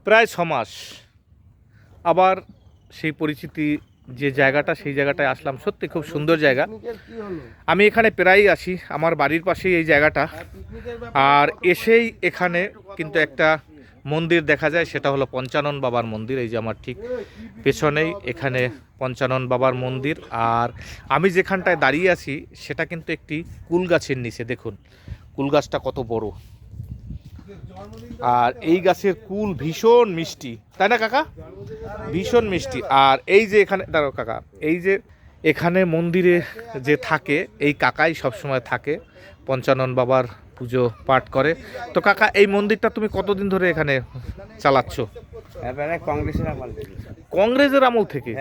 প্রায় 6 মাস আবার সেই পরিচিতি যে জায়গাটা, সেই জায়গাটায় আসলাম। সত্যি খুব সুন্দর জায়গা। আমি এখানে প্রায়ই আসি, আমার বাড়ির পাশেই এই জায়গাটা। আর এসেই এখানে কিন্তু একটা মন্দির দেখা যায়, সেটা হলো পঞ্চানন বাবার মন্দির। এই যে আমার ঠিক পেছনেই এখানে পঞ্চানন বাবার মন্দির। আর আমি যেখানটায় দাঁড়িয়ে আছি সেটা কিন্তু একটি কুল গাছের নিচে। দেখুন কুল গাছটা কত বড়, আর এই গাছের কুল ভীষণ মিষ্টি, তাই না কাকা? ভীষণ মিষ্টি। আর এই যে এখানে দাঁড়াও কাকা, এই যে এখানে মন্দিরে যে থাকে এই কাকাই সবসময় থাকে, পঞ্চানন বাবার পুজো পাঠ করে। তো কাকা এই মন্দিরটা তুমি কতদিন ধরে এখানে চালাচ্ছ? কংগ্রেসের আমল থেকে?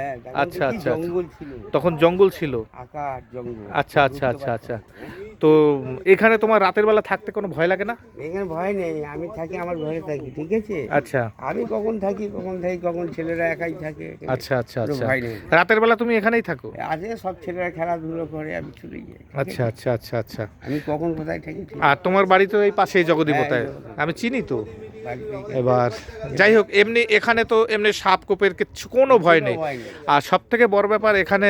আচ্ছা আচ্ছা, তখন জঙ্গল ছিল। আচ্ছা আচ্ছা আচ্ছা আচ্ছা। তো এখানে তোমার রাতের বেলা থাকতে কোনো ভয় লাগে না? এখানে ভয় নেই, আমি থাকি আমার ঘরে থাকি, ঠিক আছে। আচ্ছা, আমি কখন থাকি কখন ছেলেরা একাই থাকে। আচ্ছা আচ্ছা আচ্ছা, ভয় নেই। রাতের বেলা তুমি এখানেই থাকো? আজকে সব ছেলেরা খেলাধুলো করে, আমি চলে যাই। আচ্ছা আচ্ছা আচ্ছা আচ্ছা। আমি কখন কোথায় থাকি। আর তোমার বাড়ি তো এই পাশেই জগদীপতায়, আমি চিনি তো। এবার যাই হোক, এমনি এখানে তো এমনি সাপ কোপের কিছু কোনো ভয় নেই। আর সব থেকে বড় ব্যাপার এখানে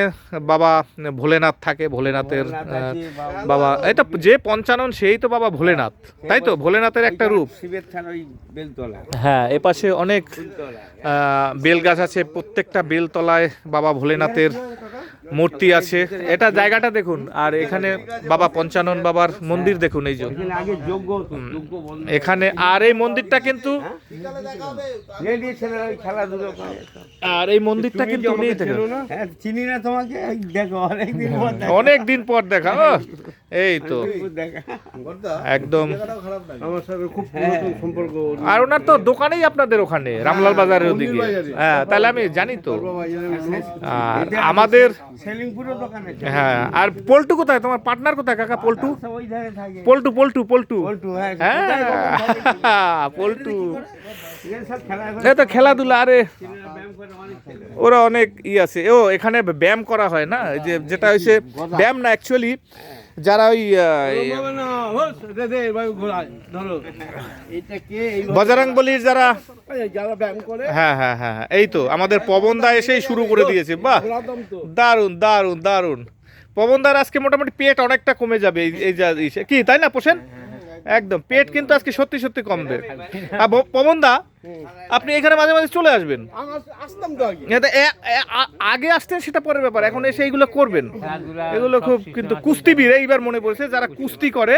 বাবা ভোলেনাথ থাকে, ভোলেনাথের বাবা, এটা যে পঞ্চানন সেই তো বাবা ভোলেনাথ, তাই তো? ভোলেনাথের একটা রূপ। শিবের থান ওই বেলতলা। হ্যাঁ, এপাশে অনেক বেল গাছ আছে, প্রত্যেকটা বেলতলায় বাবা ভোলেনাথের মূর্তি আছে। এটা জায়গাটা দেখুন। আর এখানে বাবা পঞ্চানন বাবার মন্দির দেখুন, এই যে এখানে। আর এই মন্দিরটা কিন্তু, আর এই মন্দিরটা কিন্তু চিনি না তোমাকে, দেখো অনেক দিন পর দেখা। এই তো একদম সম্পর্ক। আর ওনার তো দোকানেই আপনাদের ওখানে রামলাল বাজারের ওদিকে। হ্যাঁ, তাহলে আমি জানি তো। আর আমাদের হ্যাঁ। আর পল্টু কোথায়? তোমার পার্টনার কোথায় কাকা? পল্টু পল্টু পল্টু পল্টু হ্যাঁ, পল্টু এই তো খেলাধুলা। আরে ওরা অনেক আছে। ও এখানে ব্যায়াম করা হয় না, যে যেটা হয়েছে ব্যায়াম না অ্যাকচুয়ালি, যারা ওই বজরংবলীর যারা ব্যায়াম করে। হ্যাঁ হ্যাঁ হ্যাঁ, এই তো আমাদের পবনদা এসেই শুরু করে দিয়েছে। বাহ, দারুন দারুন দারুন। পবনদার আজকে মোটামুটি পেট অনেকটা কমে যাবে এই যা কি, তাই না পোষেন? একদম পেট কিন্তু আজকে সত্যি সত্যি কমবে। আর পবনদা আপনি এখানে মাঝে মাঝে চলে আসবেন। আগে আসতেন সেটা পরের ব্যাপার, এখন এসে এইগুলো করবেন। এগুলো খুব কিন্তু কুস্তিবীর, এইবার মনে পড়েছে যারা কুস্তি করে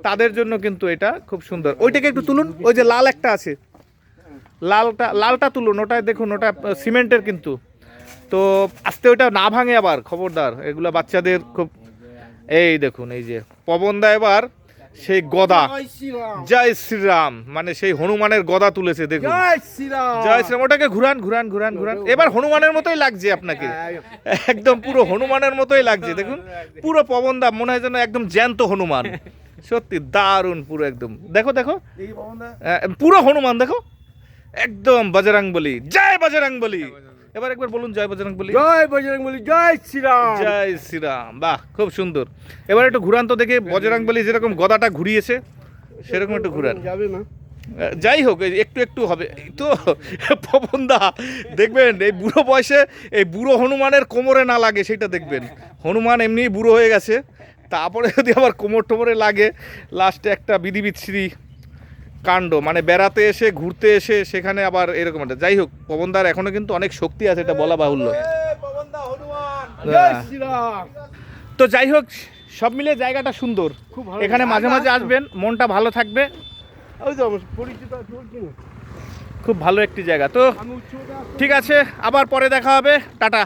তাদের জন্য কিন্তু এটা খুব সুন্দর। ওইটাকে একটু তুলুন, ওই যে লাল একটা আছে, লালটা তুলুন। ওটা দেখুন, ওটা সিমেন্টের কিন্তু। তো আস্তে ওইটা না ভাঙে আবার, খবরদার। এগুলো বাচ্চাদের খুব। এই দেখুন, এই যে পবনদা এবার সেই গদা, জয় শ্রীরাম, মানে সেই হনুমানের গদা তুলেছে। দেখুন, জয় শ্রীরাম। ওটাকে ঘুরান ঘুরান ঘুরান ঘুরান। এবার হনুমানের মতোই লাগছে আপনাকে, একদম পুরো হনুমানের মতোই লাগছে। দেখুন পুরো পবনদা মনে হয় যেন একদম জ্যান্ত হনুমান। সত্যি দারুণ, পুরো একদম। দেখো দেখো পুরো হনুমান, দেখো একদম বজরংবলী। জয় বজরংবলী। এবার একবার বলুন, জয় বজরংবলী, জয় বজরংবলী, জয় শ্রীরাম, জয় শ্রীরাম। বাহ, খুব সুন্দর। এবার একটু ঘুরান তো দেখে, বজরংবলী যেরকম গদাটা ঘুরিয়েছে সেরকম একটু ঘুরান। যাবে না, যাই হোক একটু একটু হবে। এই তো পবনদা দেখবেন এই বুড়ো বয়সে এই বুড়ো হনুমানের কোমরে না লাগে সেটা দেখবেন। হনুমান এমনি বুড়ো হয়ে গেছে, তারপরে যদি আবার কোমর টোমরে লাগে, লাস্টে একটা বিধিবিচ্ছিরি কাণ্ড। মানে বেড়াতে এসে, ঘুরতে এসে সেখানে আবার এরকম একটা। যাই হোক, পবনদার এখনো কিন্তু অনেক শক্তি আছে, এটা বলা বাহুল্য। তো যাই হোক, সব মিলে জায়গাটা সুন্দর। এখানে মাঝে মাঝে আসবেন, মনটা ভালো থাকবে। খুব ভালো একটি জায়গা। তো ঠিক আছে, আবার পরে দেখা হবে। টাটা।